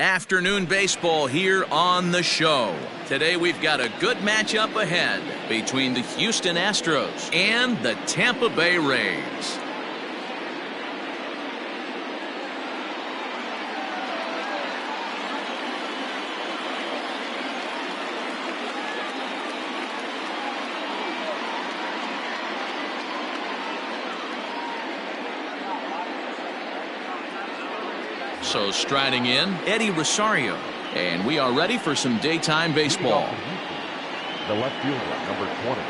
Afternoon baseball here on the show. Today we've got a good matchup ahead between the Houston Astros and the Tampa Bay Rays. So striding in, Eddie Rosario. And we are ready for some daytime baseball. The left fielder, number 20.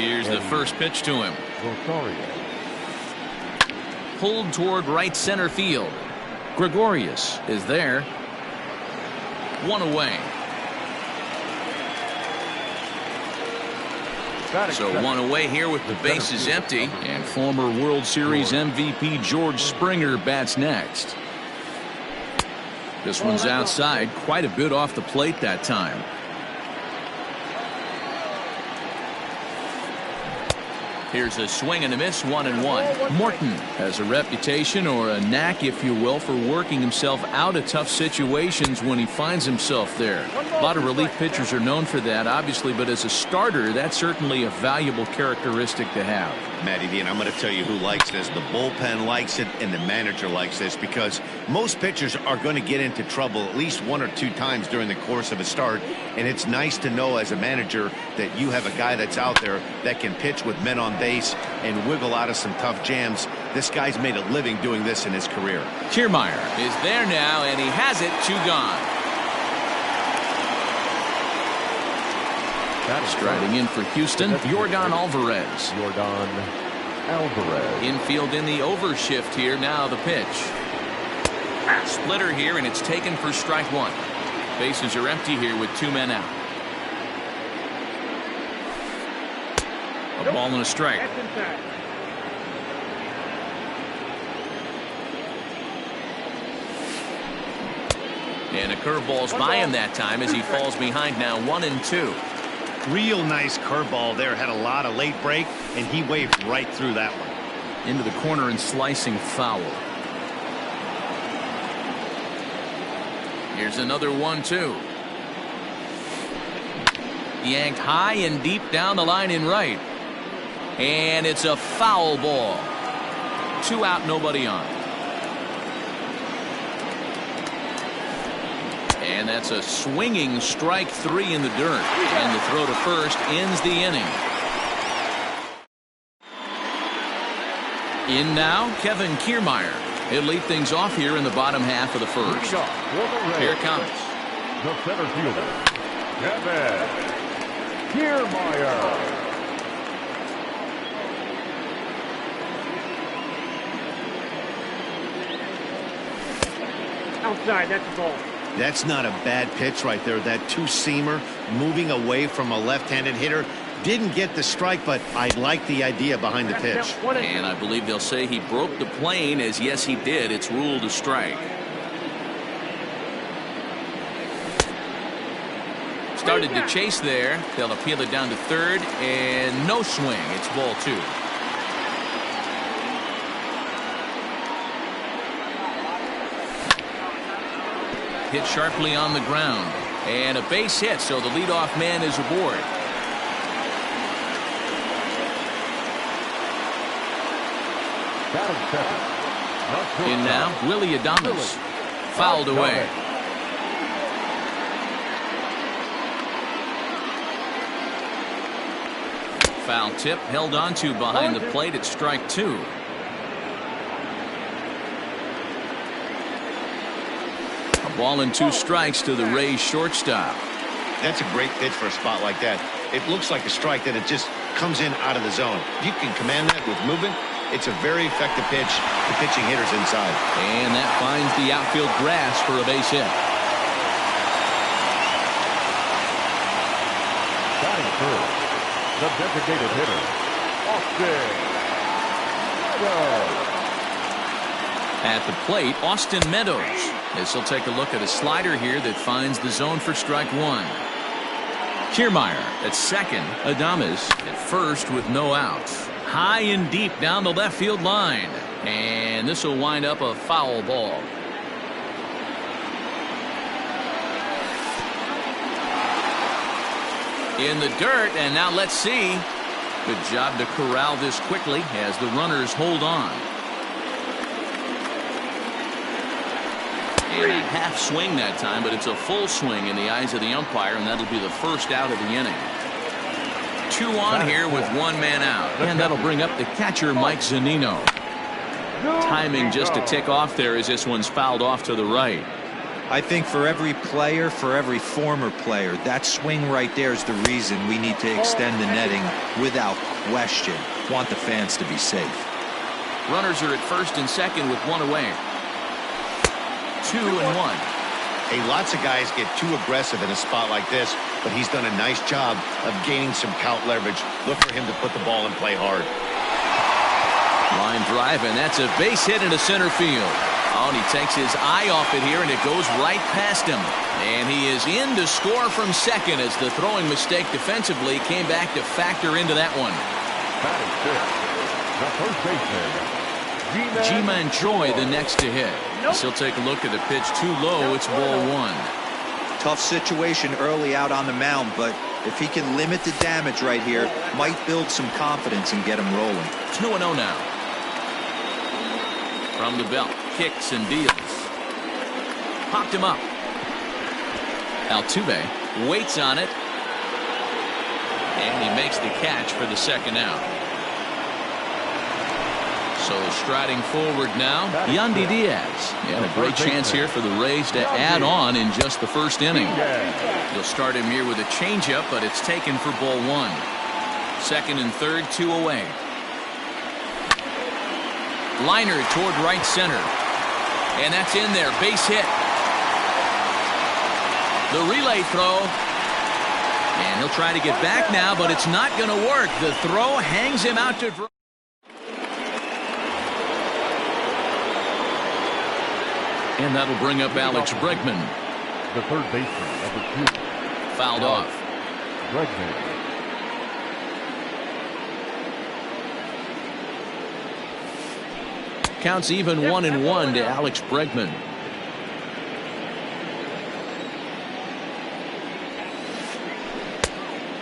Here's the first pitch to him. Rosario. Pulled toward right center field. Gregorius is there. One away. So one away here with the bases empty. And former World Series MVP George Springer bats next. This one's outside, quite a bit off the plate that time. Here's a swing and a miss, 1-1. Morton has a reputation, or a knack, if you will, for working himself out of tough situations when he finds himself there. A lot of relief pitchers are known for that, obviously, but as a starter, that's certainly a valuable characteristic to have. Matty D, and I'm going to tell you who likes this. The bullpen likes it, and the manager likes this, because most pitchers are going to get into trouble at least one or two times during the course of a start, and it's nice to know as a manager that you have a guy that's out there that can pitch with men on base and wiggle out of some tough jams. This guy's made a living doing this in his career. Kiermaier is there now, and he has it, 2 gone. Striding in for Houston, Yordan Alvarez. Yordan Alvarez. Infield in the overshift here. Now the pitch. Splitter here, and it's taken for strike 1. Bases are empty here with 2 men out. A ball and a strike. And a curveball's by him that time as he falls behind now, 1-2. Real nice curveball there. Had a lot of late break, and he waved right through that one. Into the corner and slicing foul. Here's another 1-2. Yanked high and deep down the line in right. And it's a foul ball. 2 out, nobody on. And that's a swinging strike 3 in the dirt. And the throw to first ends the inning. In now, Kevin Kiermaier. He'll lead things off here in the bottom half of the first. Here it comes. The center fielder, Kevin Kiermaier. Outside, that's a ball. That's not a bad pitch right there. That two-seamer moving away from a left-handed hitter. Didn't get the strike, but I like the idea behind the pitch. And I believe they'll say he broke the plane, as yes he did. It's ruled a strike. Started to chase there. They'll appeal it down to third, and no swing. It's ball 2. Hit sharply on the ground, and a base hit, so the leadoff man is aboard. In now, Willie Adames. Fouled away. Foul tip held onto behind the plate at strike 2. Ball and 2 strikes to the Rays shortstop. That's a great pitch for a spot like that. It looks like a strike that it just comes in out of the zone. If you can command that with movement, it's a very effective pitch to pitching hitters inside. And that finds the outfield grass for a base hit. Batting first, the designated hitter, Austin Meadows. At the plate, Austin Meadows. This will take a look at a slider here that finds the zone for strike 1. Kiermaier at second. Adames at first with no outs. High and deep down the left field line. And this will wind up a foul ball. in the dirt, and now let's see. Good job to corral this quickly as the runners hold on. And a half swing that time, but it's a full swing in the eyes of the umpire, and that'll be the first out of the inning. 2 on here with 1 man out, and that'll bring up the catcher, Mike Zunino. Timing just a tick off there as this one's fouled off to the right. I think for every player, for every former player, that swing right there is the reason we need to extend the netting without question. Want the fans to be safe. Runners are at first and second with 1 away. 2 and 1. Hey, lots of guys get too aggressive in a spot like this, but he's done a nice job of gaining some count leverage. Look for him to put the ball in play hard. Line drive, and that's a base hit into center field. Oh, and he takes his eye off it here, and it goes right past him. And he is in to score from second as the throwing mistake defensively came back to factor into that one. The first baseman, G-Man Choi, the next to hit. He'll take a look at the pitch too low. It's ball 1. Tough situation early out on the mound, but if he can limit the damage right here, might build some confidence and get him rolling. 2-0 now. From the belt, kicks and deals. Popped him up. Altuve waits on it. And he makes the catch for the second out. So striding forward now, Yandy Diaz. And a great chance here for the Rays to add on in just the first inning. You'll start him here with a changeup, but it's taken for ball 1. Second and third, 2 away. Liner toward right center. And that's in there. Base hit. The relay throw. And he'll try to get back now, but it's not going to work. The throw hangs him out to dry. And that'll bring up Alex Bregman. the third baseman, number 2. Fouled off. Bregman. Counts even 1-1 to Alex Bregman.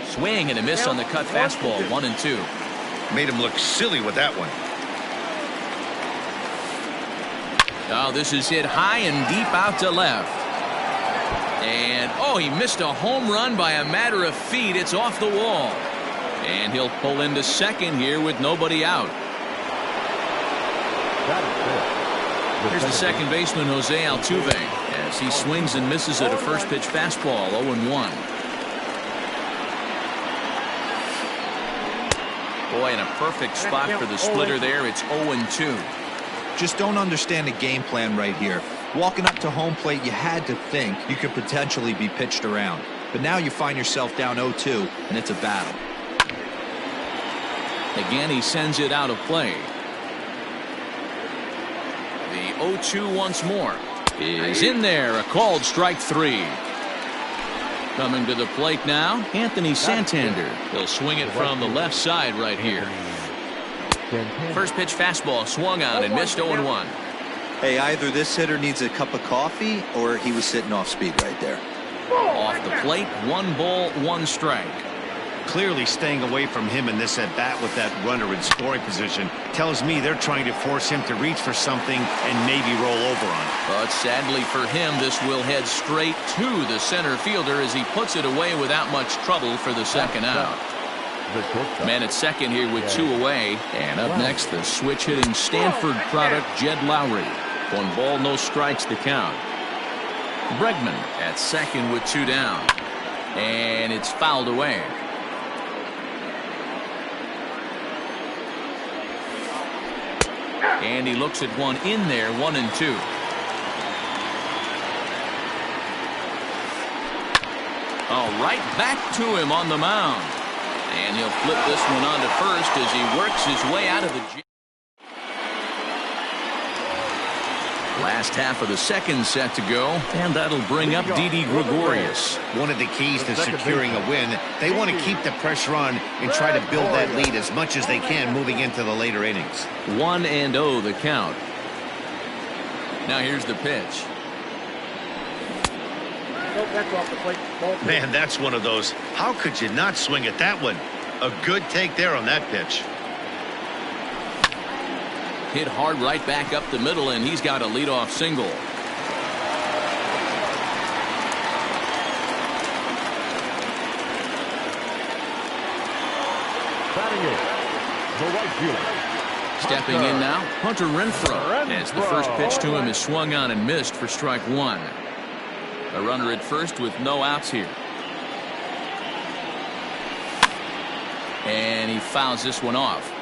Swing and a miss on the cut fastball. 1-2. Made him look silly with that one. Oh, this is hit high and deep out to left. And oh, he missed a home run by a matter of feet. It's off the wall. And he'll pull into second here with nobody out. Here's the second baseman, Jose Altuve, as he swings and misses at a first pitch fastball. 0-1. Boy, in a perfect spot for the splitter there. It's 0-2. Just don't understand the game plan right here. Walking up to home plate, you had to think you could potentially be pitched around. But now you find yourself down 0-2, and it's a battle. Again, he sends it out of play. The 0-2 once more is in there. A called strike 3. Coming to the plate now, Anthony Santander. He'll swing it from the left side right here. First pitch fastball swung on and missed. 0-1. Hey, either this hitter needs a cup of coffee or he was sitting off speed right there. Off the plate, 1 ball, 1 strike. Clearly staying away from him in this at bat with that runner in scoring position tells me they're trying to force him to reach for something and maybe roll over on it. But sadly for him, this will head straight to the center fielder as he puts it away without much trouble for the second out. Man at second here with 2 away. And up next, the switch hitting Stanford product, Jed Lowry. 1 ball, no strikes to count. Bregman at second with 2 down. And it's fouled away. And he looks at one in there. 1-2. Oh, right back to him on the mound. And he'll flip this one on to first as he works his way out of the last half of the second set to go, and that'll bring up Didi Gregorius. One of the keys to securing a win, they want to keep the pressure on and try to build that lead as much as they can moving into the later innings. 1-0 the count. Now here's the pitch. Man, that's one of those. How could you not swing at that one? A good take there on that pitch. Hit hard right back up the middle, and he's got a leadoff single. Batting it, the right fielder. Stepping in now, Hunter Renfroe, as the first pitch to him is swung on and missed for strike one. A runner at first with no outs here. And he fouls this one off.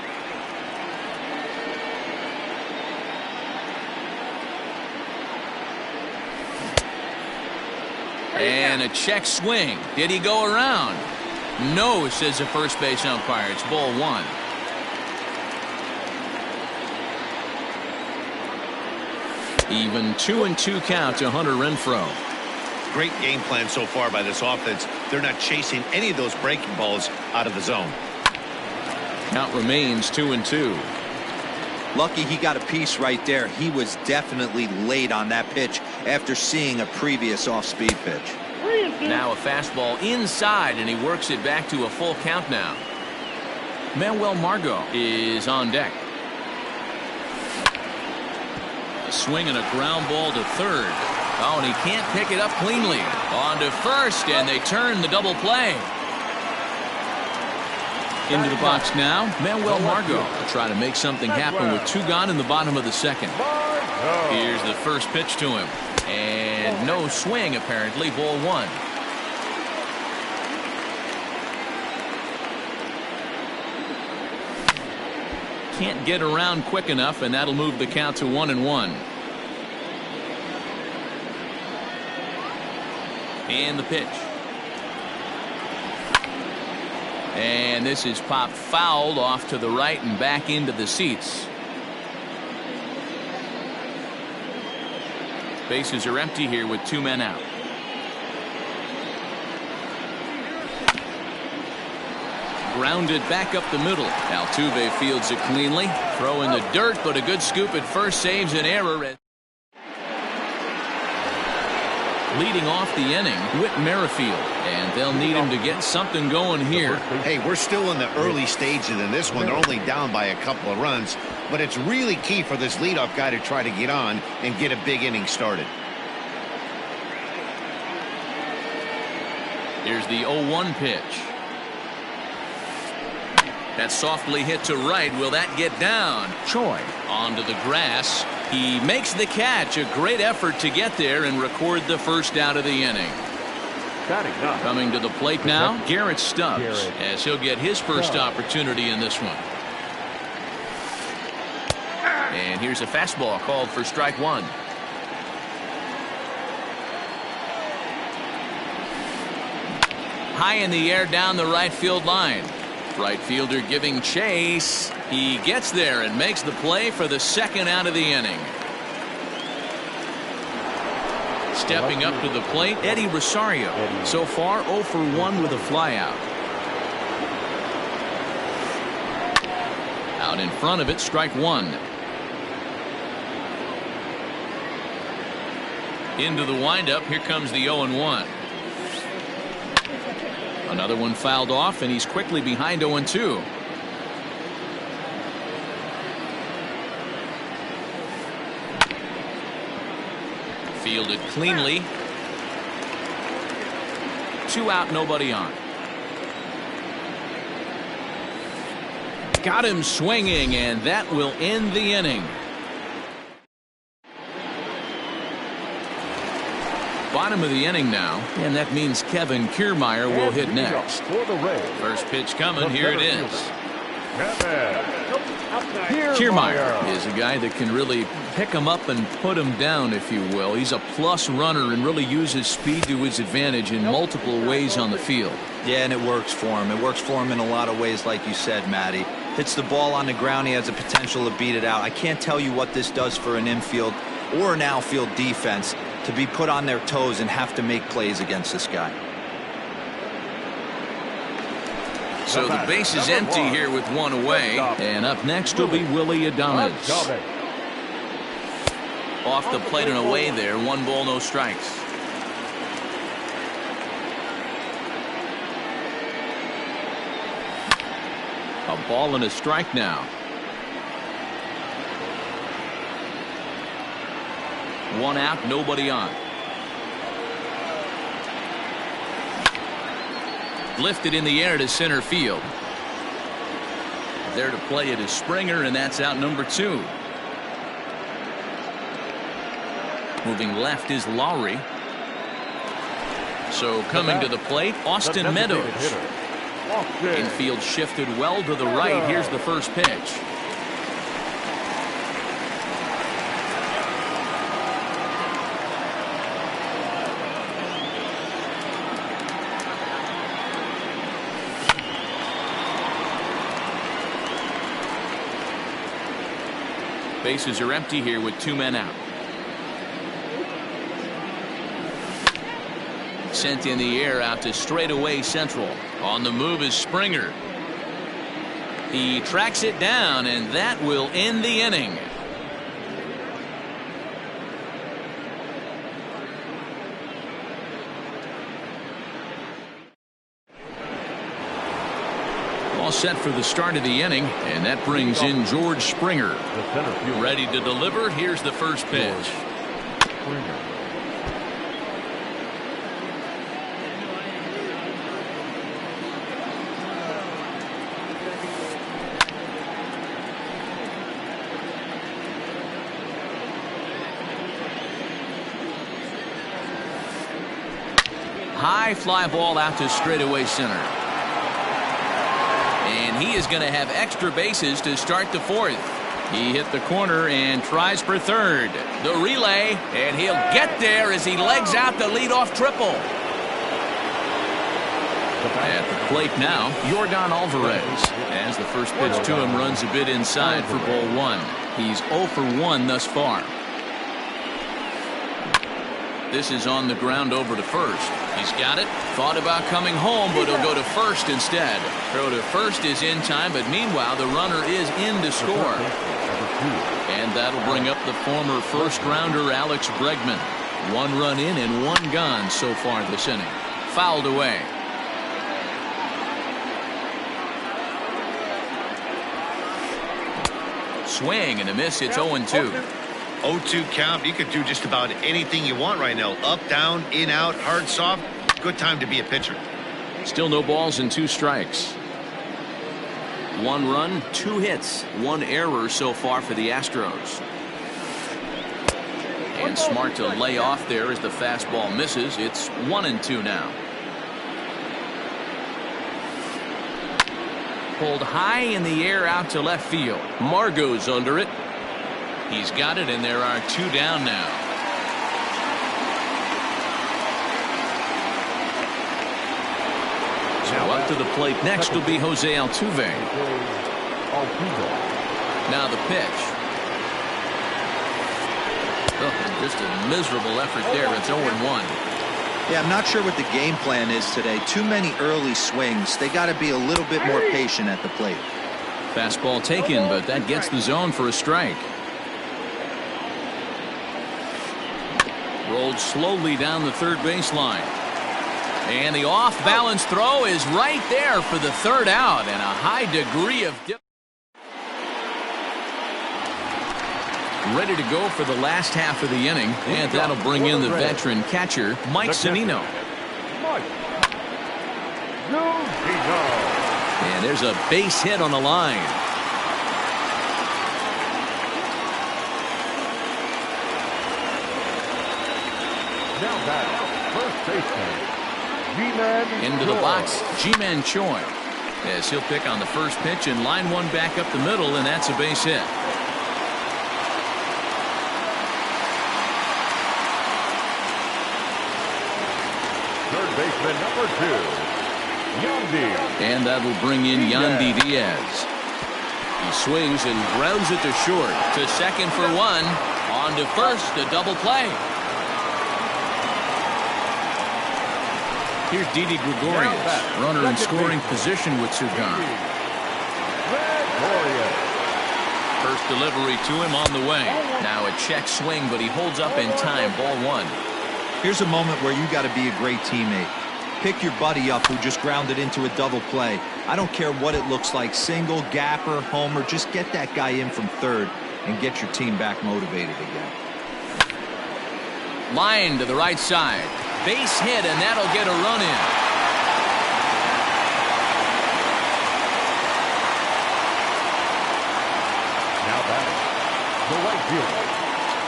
And a check swing. Did he go around? No, says the first base umpire. It's ball one. Even 2-2 count to Hunter Renfroe. Great game plan so far by this offense. They're not chasing any of those breaking balls out of the zone. Count remains 2-2. Lucky he got a piece right there. He was definitely late on that pitch after seeing a previous off-speed pitch. Now a fastball inside, and he works it back to a full count now. Manuel Margot is on deck. A swing and a ground ball to third. Oh, and he can't pick it up cleanly. On to first, and they turn the double play. Into the box now, Manuel Margot will try to make something happen with two gone in the bottom of the second. Here's the first pitch to him. And no swing, apparently, ball one. Can't get around quick enough, and that'll move the count to 1-1. And the pitch. And this is popped fouled off to the right and back into the seats. Bases are empty here with two men out. Grounded back up the middle. Altuve fields it cleanly. Throw in the dirt, but a good scoop at first saves an error. Leading off the inning, Whit Merrifield, and they'll need him to get something going here. Hey, we're still in the early stages in this one. They're only down by a couple of runs, but it's really key for this leadoff guy to try to get on and get a big inning started. Here's the 0-1 pitch. That's softly hit to right. Will that get down? Choi onto the grass. He makes the catch. A great effort to get there and record the first out of the inning. Coming to the plate now, Garrett Stubbs, as he'll get his first opportunity in this one. And here's a fastball called for strike one. High in the air down the right field line. Right fielder giving chase. He gets there and makes the play for the second out of the inning. Stepping up to the plate, Eddie Rosario. So far 0 for 1 with a flyout. Out in front of it, strike one. Into the windup, here comes the 0-1. Another one fouled off, and he's quickly behind 0-2. Fielded cleanly. 2 out, nobody on. Got him swinging, and that will end the inning. Bottom of the inning now, and that means Kevin Kiermaier will hit next. First pitch coming, here it is. Kiermaier is a guy that can really pick him up and put him down, if you will. He's a plus runner and really uses speed to his advantage in multiple ways on the field. Yeah, and it works for him. It works for him in a lot of ways, like you said, Matty. Hits the ball on the ground, he has the potential to beat it out. I can't tell you what this does for an infield or an outfield defense to be put on their toes and have to make plays against this guy. So the base is empty here with one away, and up next will be Willy Adames. Off the plate and away there, 1 ball, no strikes. A ball and a strike now. One out, nobody on. Lifted in the air to center field. There to play it is Springer, and that's out number 2. Moving left is Lowry. So coming to the plate, Austin Meadows. Infield shifted well to the right. Here's the first pitch. Bases are empty here with 2 men out. Sent in the air out to straightaway central. On the move is Springer. He tracks it down, and that will end the inning. All set for the start of the inning, and that brings in George Springer. Ready to deliver. Here's the first pitch. High fly ball out to straightaway center. And he is going to have extra bases to start the 4th. He hit the corner and tries for 3rd. The relay, and he'll get there as he legs out the leadoff triple. At the plate now, Yordan Alvarez. As the first pitch to him runs a bit inside for ball 1. He's 0 for 1 thus far. This is on the ground over to first. He's got it. Thought about coming home, but he'll go to first instead. Throw to first is in time, but meanwhile the runner is in to score. And that'll bring up the former first-rounder Alex Bregman. 1 run in and 1 gone so far this inning. Fouled away. Swing and a miss. It's 0-2. 0-2 count. You could do just about anything you want right now. Up, down, in, out, hard, soft. Good time to be a pitcher. Still no balls and 2 strikes. 1 run, 2 hits, 1 error so far for the Astros. And smart to lay off there as the fastball misses. It's 1-2 now. Pulled high in the air out to left field. Margot's under it. He's got it, and there are 2 down now. So up to the plate next will be Jose Altuve. Now the pitch. Oh, just a miserable effort there. It's 0-1. Yeah, I'm not sure what the game plan is today. Too many early swings. They got to be a little bit more patient at the plate. Fastball taken, but that gets the zone for a strike. Rolled slowly down the third baseline. And the off-balance throw is right there for the 3rd out, and a high degree of ready to go for the last half of the inning, and that'll bring in the veteran catcher, Mike Zunino. And there's a base hit on the line. Now back, first baseman, G-Man Into the box, Ji-Man Choi. As he'll pick on the first pitch and line 1 back up the middle, and that's a base hit. Third baseman number 2, Yandy. And that will bring in Yandy Diaz. He swings and grounds it to short. To second for 1. On to first, a double play. Here's Didi Gregorius, runner in scoring position with 2 gone. First delivery to him on the way. Now a check swing, but he holds up in time. Ball 1. Here's a moment where you got to be a great teammate. Pick your buddy up who just grounded into a double play. I don't care what it looks like, single, gapper, homer, just get that guy in from third and get your team back motivated again. Line to the right side. Base hit, and that'll get a run in. Now batting, the right fielder.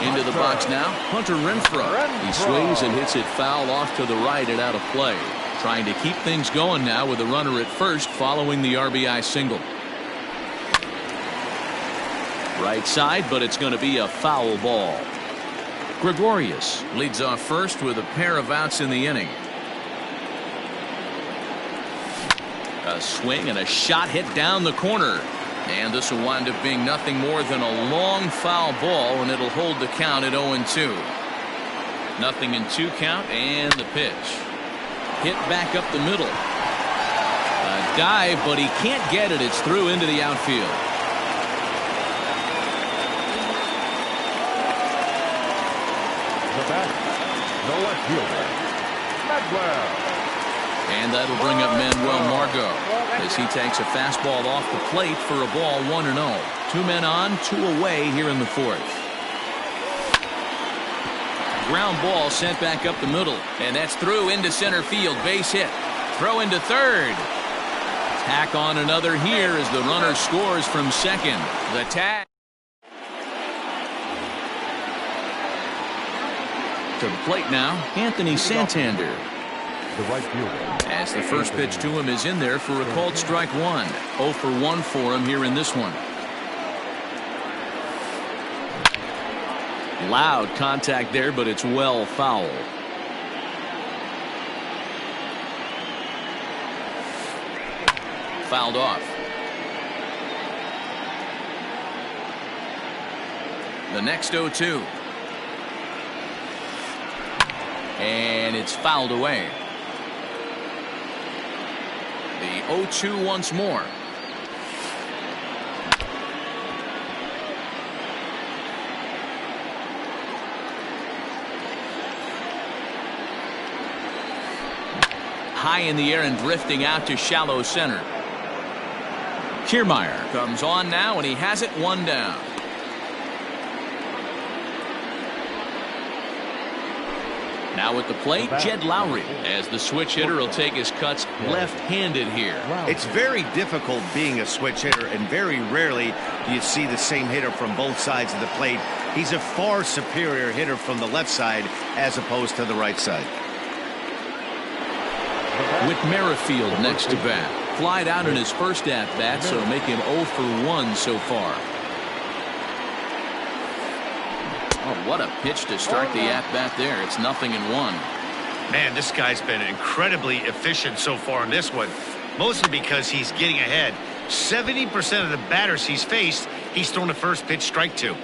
Into the box now, Hunter Renfroe. He swings and hits it foul off to the right and out of play. Trying to keep things going now with a runner at first following the RBI single. Right side, but it's going to be a foul ball. Gregorius leads off first with a pair of outs in the inning. A swing and a shot hit down the corner. And this will wind up being nothing more than a long foul ball, and it'll hold the count at 0-2. Nothing in 2 count, and the pitch. Hit back up the middle. A dive, but he can't get it. It's through into the outfield. The batter, the left fielder, Medwell. And that'll bring up Manuel Margot as he takes a fastball off the plate for a ball 1-0. 2 men on, 2 away here in the 4th. Ground ball sent back up the middle, and that's through into center field. Base hit. Throw into third. Tack on another here as the runner scores from second. The tag. To the plate now, Anthony Santander. The right fielder. As the first pitch to him is in there for a called strike 1. 0 for 1 for him here in this one. Loud contact there, but it's well foul. Fouled off. The next 0-2. And it's fouled away. The 0-2 once more. High in the air and drifting out to shallow center. Kiermaier comes on now, and he has it 1 down. Now at the plate, Jed Lowry, as the switch hitter will take his cuts left-handed here. It's very difficult being a switch hitter, and very rarely do you see the same hitter from both sides of the plate. He's a far superior hitter from the left side as opposed to the right side. With Merrifield next to bat. Flied out in his first at-bat, so make him 0 for 1 so far. Oh, what a pitch to start the at-bat there. It's 0-1. Man, this guy's been incredibly efficient so far in this one, mostly because he's getting ahead. 70% of the batters he's faced, he's thrown the first pitch strike to.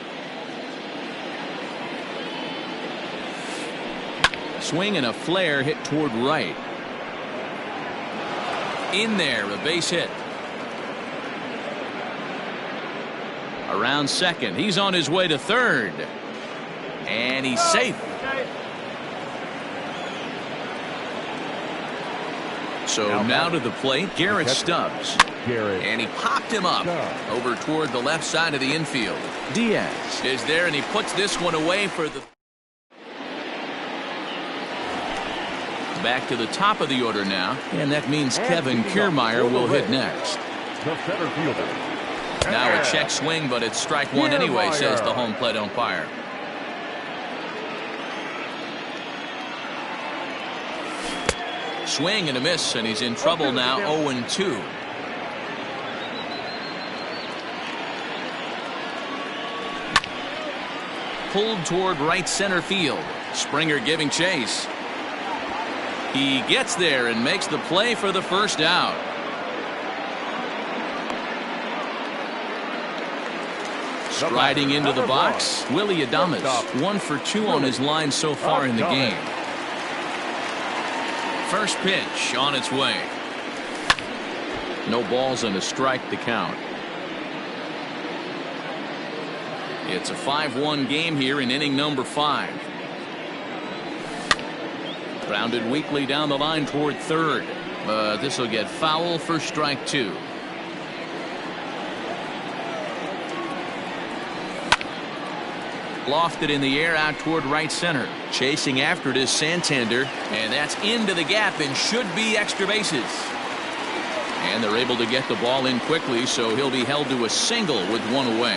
Swing and a flare hit toward right. In there, a base hit. Around second. He's on his way to third. And he's safe. So now to the plate, Garrett Stubbs. And he popped him up over toward the left side of the infield. Diaz is there, and he puts this one away for the... Back to the top of the order now, and that means Kevin Kiermaier will hit next. The center fielder. Now a check swing, but it's strike 1 anyway, says the home plate umpire. Swing and a miss, and he's in trouble now. 0-2. Pulled toward right center field. Springer giving chase. He gets there and makes the play for the first out. Striding into the box, Willie Adames. 1 for 2 on his line so far in the game. First pitch on its way. No balls and a strike to count. It's a 5-1 game here in inning number 5. Grounded weakly down the line toward third. But this will get foul for strike two. Lofted in the air out toward right center. Chasing after it is Santander. And that's into the gap and should be extra bases. And they're able to get the ball in quickly, so he'll be held to a single with one away.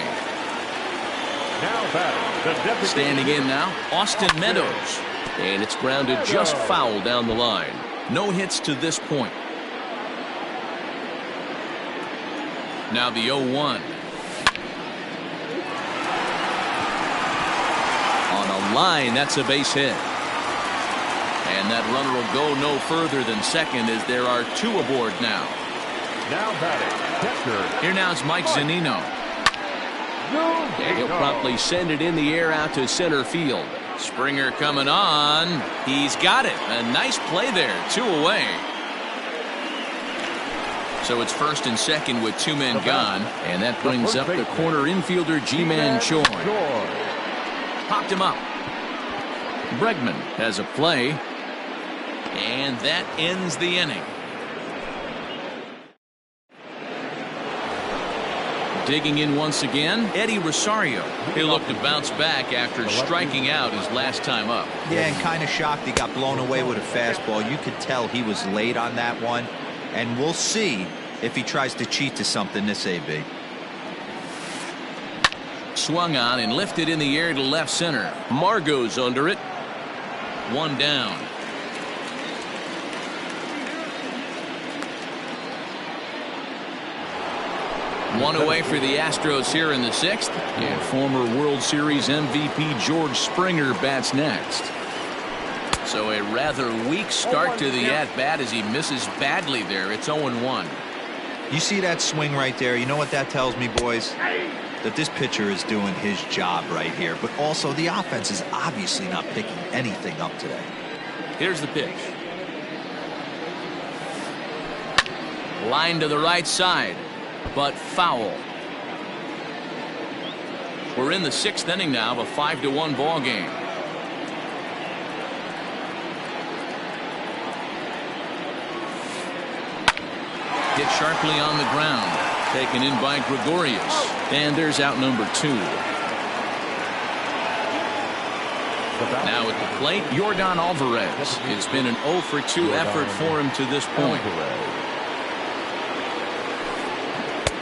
Now batting, Standing in now, Austin Meadows. And it's grounded just foul down the line. No hits to this point. Now the 0-1. On a line, that's a base hit. And that runner will go no further than second as there are two aboard now. Now batting, catcher. Here now is Mike Zunino. And he'll promptly send it in the air out to center field. Springer coming on. He's got it. A nice play there. Two away. So it's first and second with two men gone. And that brings up the corner infielder Ji-Man Choi. Popped him up. Bregman has a play. And that ends the inning. Digging in once again, Eddie Rosario. He'll look to bounce back after striking out his last time up. Yeah, and kind of shocked he got blown away with a fastball. You could tell he was late on that one. And we'll see if he tries to cheat to something this AB. Swung on and lifted in the air to left center. Margot's under it. One down. One away for the Astros here in the sixth. And former World Series MVP George Springer bats next. So a rather weak start to the at-bat as he misses badly there. It's 0-1. You see that swing right there? You know what that tells me, boys? That this pitcher is doing his job right here. But also the offense is obviously not picking anything up today. Here's the pitch. Line to the right side. But foul. We're in the sixth inning now of a 5-1 ball game. Hit sharply on the ground. Taken in by Gregorius. And there's out number two. Now at the plate, Yordan Alvarez. It's been an 0 for 2 effort for him to this point.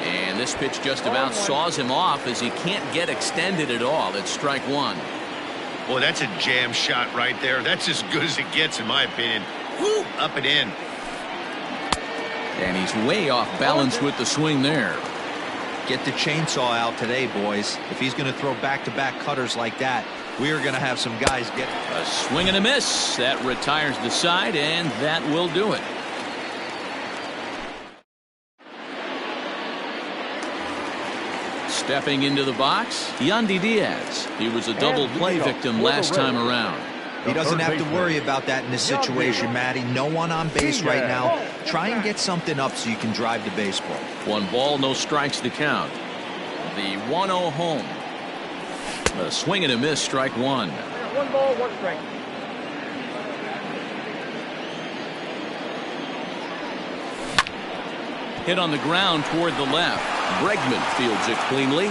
And this pitch just about saws him off as he can't get extended at all. It's strike one. Boy, that's a jam shot right there. That's as good as it gets, in my opinion. Woo, up and in. And he's way off balance with the swing there. Get the chainsaw out today, boys. If he's going to throw back-to-back cutters like that, we are going to have some guys get a swing and a miss. That retires the side, and that will do it. Stepping into the box, Yandy Diaz. He was a double play victim last time around. He doesn't have to worry about that in this situation, Matty. No one on base right now. Try and get something up so you can drive the baseball. 1 ball, no strikes to count. The 1-0 home. A swing and a miss, strike one. 1 ball, 1 strike. Hit on the ground toward the left. Bregman fields it cleanly.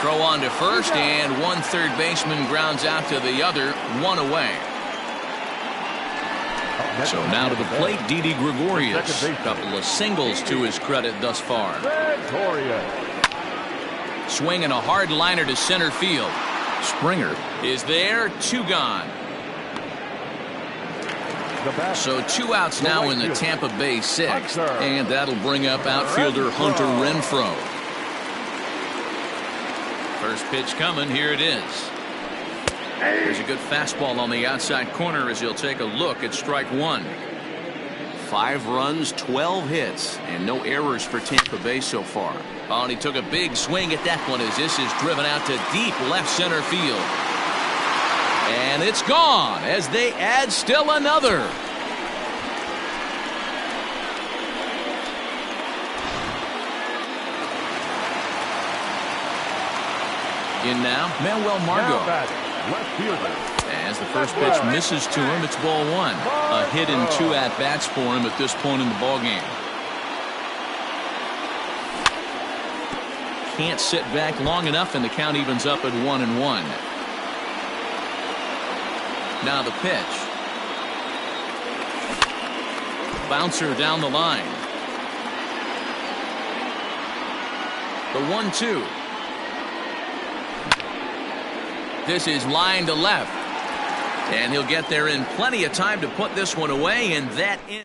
Throw on to first, and one third baseman grounds out to the other. 1 away. So now to the plate, Didi Gregorius. A couple of singles to his credit thus far. Swinging a hard liner to center field. Springer is there. 2 gone. So 2 outs now in the Tampa Bay 6th. And that'll bring up outfielder Hunter Renfroe. First pitch coming. Here it is. There's a good fastball on the outside corner as he'll take a look at strike one. 5 runs, 12 hits, and no errors for Tampa Bay so far. Oh, and he took a big swing at that one as this is driven out to deep left center field. And it's gone as they add still another. In now, Manuel Margot. Left fielder. As the first pitch misses to him, it's ball one. A hit and 2 at-bats for him at this point in the ballgame. Can't sit back long enough, and the count evens up at 1-1. Now the pitch. Bouncer down the line. The 1-2. This is line to left. And he'll get there in plenty of time to put this one away, and that in.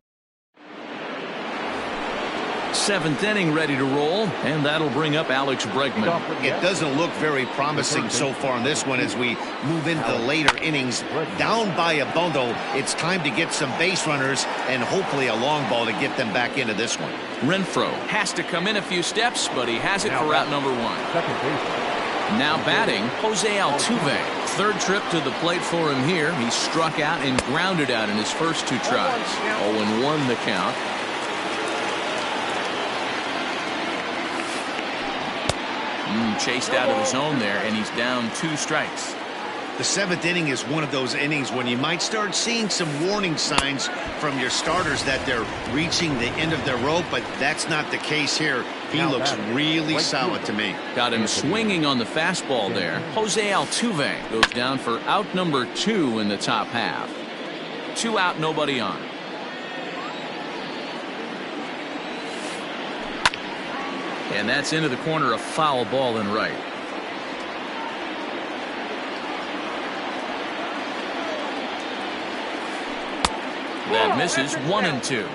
7th inning ready to roll, and that'll bring up Alex Bregman. It doesn't look very promising so far in this one as we move into the later innings. Down by a bundle, it's time to get some base runners and hopefully a long ball to get them back into this one. Renfroe has to come in a few steps, but he has it for out number 1. Now batting, Jose Altuve. 3rd trip to the plate for him here. He struck out and grounded out in his first 2 tries. 0-1 the count. Chased out of the zone there, and he's down 2 strikes. The 7th inning is one of those innings when you might start seeing some warning signs from your starters that they're reaching the end of their rope, but that's not the case here. He looks really solid to me. Got him swinging on the fastball there. Jose Altuve goes down for out number 2 in the top half. 2 out, nobody on. And that's into the corner, a foul ball and right. That misses. 1-2.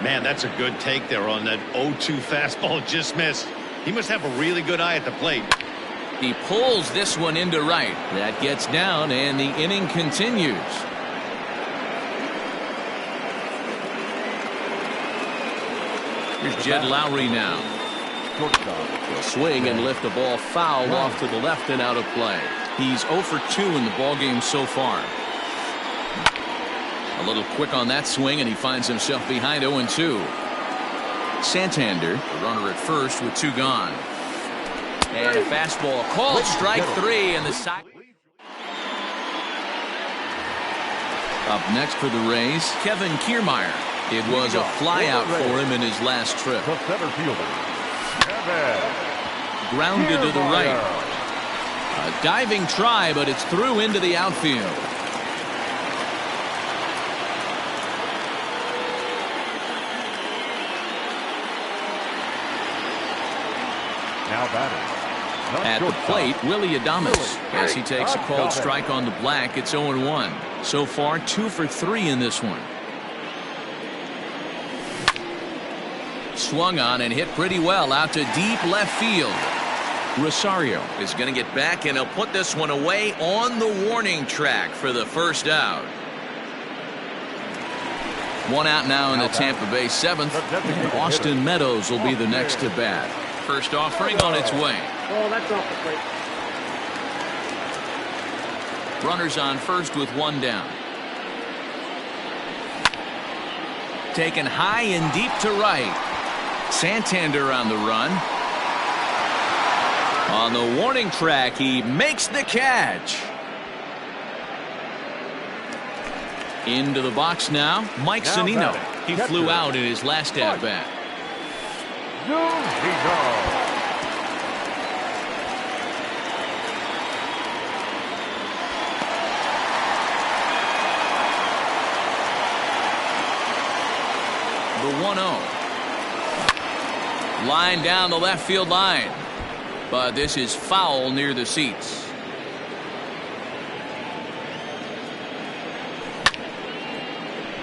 Man, that's a good take there on that 0-2 fastball. Just missed. He must have a really good eye at the plate. He pulls this one into right. That gets down, and the inning continues. Here's Jed Lowry now. He'll swing and lift the ball foul off to the left and out of play. He's 0 for 2 in the ballgame so far. A little quick on that swing, and he finds himself behind 0-2. Santander, the runner at first with 2 gone. And a fastball called strike 3, and the side. Up next for the Rays, Kevin Kiermaier. It was a flyout for him in his last trip. The center fielder. Grounded to the right. A diving try, but it's through into the outfield. Now batting. At the plate, Willie Adames, as he takes a called strike on the black. It's 0-1. So far, 2 for 3 in this one. Swung on and hit pretty well out to deep left field. Rosario is going to get back, and he'll put this one away on the warning track for the first out. 1 out now in the Tampa Bay 7th. Austin Meadows will be the next to bat. First offering on its way. Oh, that's off the plate. Runners on first with 1 down. Taken high and deep to right. Santander on the run. On the warning track, he makes the catch. Into the box now, Mike Zunino. He flew out in his last at-bat. The 1-0. Line down the left field line. But this is foul near the seats.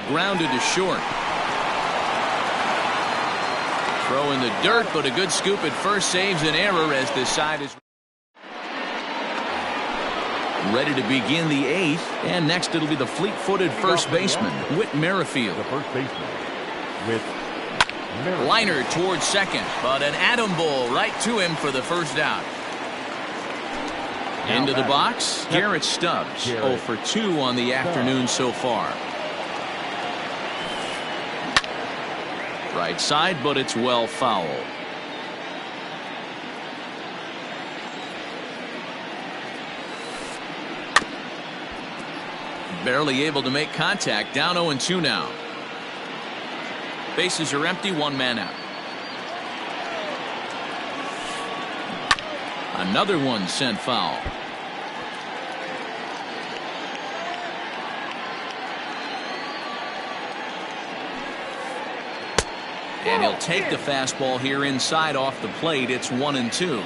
Grounded to short. Throw in the dirt, but a good scoop at first saves an error as this side is ready to begin the 8th. And next it'll be the fleet-footed first baseman, Whit Merrifield. The first baseman with Liner towards second, but an atom ball right to him for the first out. Into the box, Garrett Stubbs. 0 for 2 on the afternoon so far. Right side, but it's well fouled. Barely able to make contact. Down 0-2 now. Bases are empty. One man out. Another one sent foul. And he'll take the fastball here inside off the plate. It's 1-2.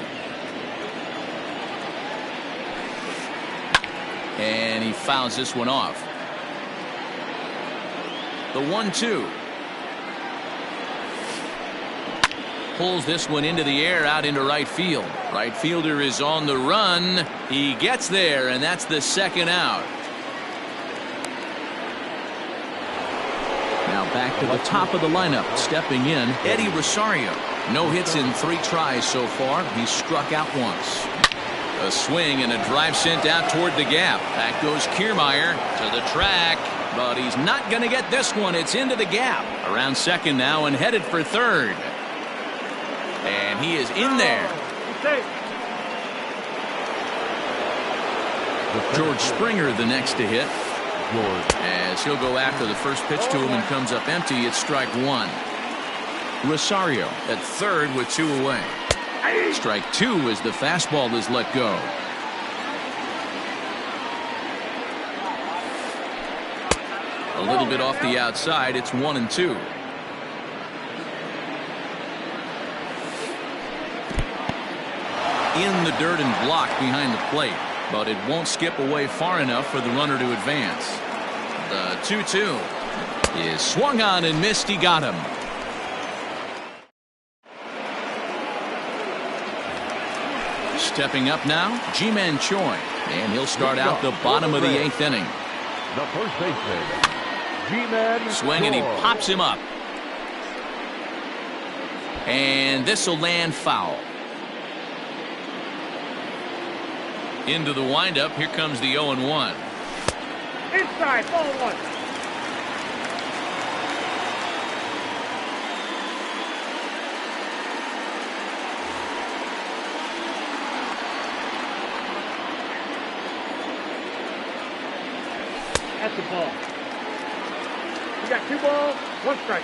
And he fouls this one off. The 1-2. Pulls this one into the air out into right field. Right fielder is on the run. He gets there, and that's the second out. Now back to the top of the lineup. Stepping in, Eddie Rosario. No hits in 3 tries so far. He's struck out once. A swing and a drive sent out toward the gap. Back goes Kiermaier to the track, but he's not going to get this one. It's into the gap. Around second now and headed for third. And he is in there. George Springer the next to hit. As he'll go after the first pitch to him and comes up empty. It's strike one. Rosario at third with 2 away. Strike 2 as the fastball is let go. A little bit off the outside. It's 1-2. In the dirt and blocked behind the plate, but it won't skip away far enough for the runner to advance. The 2-2 is swung on and missed. He got him. Stepping up now, Ji-Man Choi, and he'll start out the bottom of the 8th inning. The first baseman, Ji-Man Swing and he Choi. pops him up. And this will land foul. Into the windup. Here comes the 0-1. Inside, ball 1. That's the ball. You got 2 balls, 1 strike.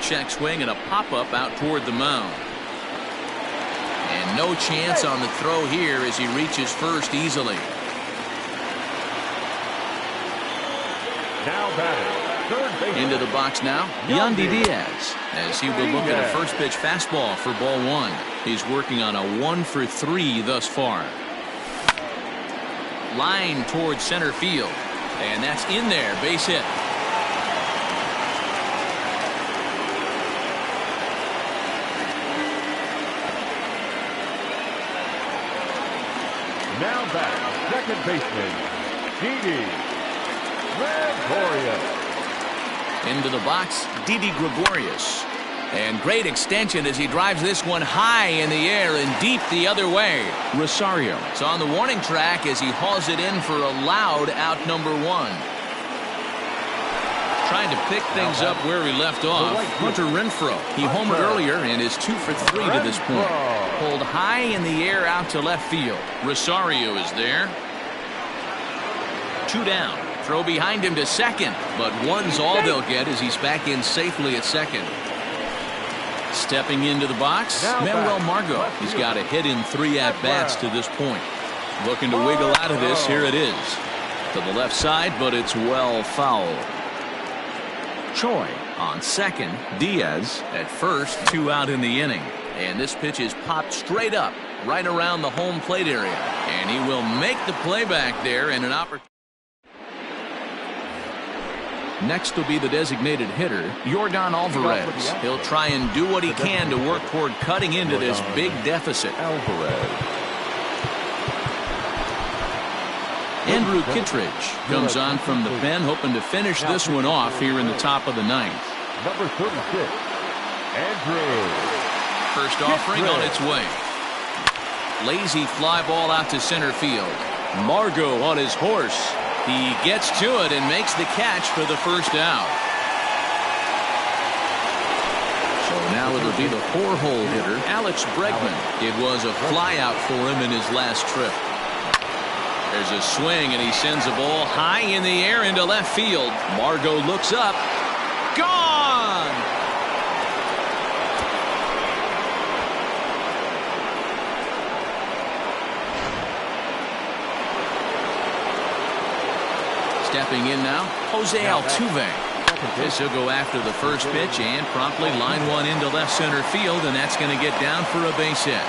Check swing and a pop-up out toward the mound. And no chance on the throw here as he reaches first easily. Now batting, third baseman. Into the box now, Yandy Diaz, as he will look at a first pitch fastball for ball 1. He's working on a 1 for 3 thus far. Line towards center field, and that's in there, base hit. Now back, second baseman, Didi Gregorius. Into the box, Didi Gregorius. And great extension as he drives this one high in the air and deep the other way. Rosario is on the warning track as he hauls it in for a loud out number 1. Trying to pick things up where he left off. Hunter Renfroe. He homered earlier and is 2 for 3 to this point. Pulled high in the air out to left field. Rosario is there. 2 down. Throw behind him to second, but 1's all they'll get as he's back in safely at second. Stepping into the box, Manuel Margot. He's got a hit in 3 at-bats to this point. Looking to wiggle out of this. Here it is. To the left side, but it's well fouled. Choi on second. Diaz at first. 2 out in the inning. And this pitch is popped straight up right around the home plate area. And he will make the play back there and an opportunity. Next will be the designated hitter, Yordan Alvarez. He'll try and do what he can to work toward cutting into this big deficit. Andrew Kittredge comes on from the pen, hoping to finish this one off here in the top of the 9th. Number 36, Andrew. First offering on its way. Lazy fly ball out to center field. Margot on his horse. He gets to it and makes the catch for the first out. So now it'll be the 4-hole hitter, Alex Bregman. It was a flyout for him in his last trip. There's a swing, and he sends a ball high in the air into left field. Margot looks up. Gone! Stepping in now, Jose Altuve. This will go after the first pitch and promptly line one into left center field, and that's going to get down for a base hit.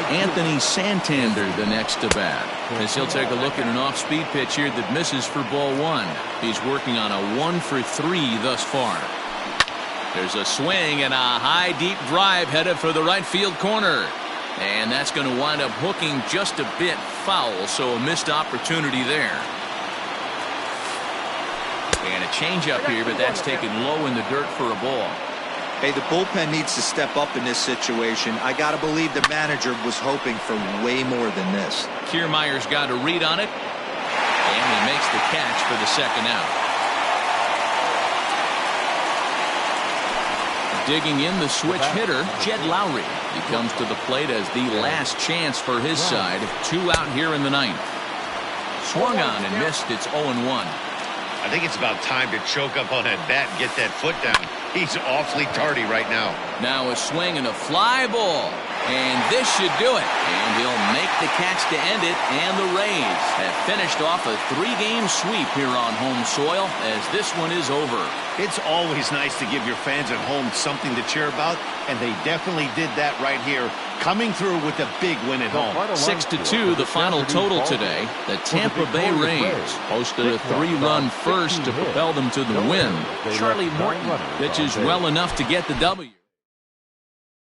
Anthony Santander the next to bat, as he'll take a look at an off-speed pitch here that misses for ball one. He's working on a 1-for-3 thus far. There's a swing and a high deep drive headed for the right field corner. And that's going to wind up hooking just a bit foul, so a missed opportunity there. And a changeup here, but that's taken low in the dirt for a ball. Hey, the bullpen needs to step up in this situation. I got to believe the manager was hoping for way more than this. Kiermaier's got a read on it, and he makes the catch for the second out. Digging in the switch hitter, Jed Lowry. He comes to the plate as the last chance for his side. 2 out here in the ninth. Swung on and missed. It's 0-1. I think it's about time to choke up on that bat and get that foot down. He's awfully tardy right now. Now a swing and a fly ball. And this should do it. And he'll make the catch to end it. And the Rays have finished off a 3-game sweep here on home soil as this one is over. It's always nice to give your fans at home something to cheer about, and they definitely did that right here, coming through with a big win at home. 6-2 the final total today. The Tampa Bay Rays posted a 3-run first to propel them to the win. Charlie Morton pitches well enough to get the W.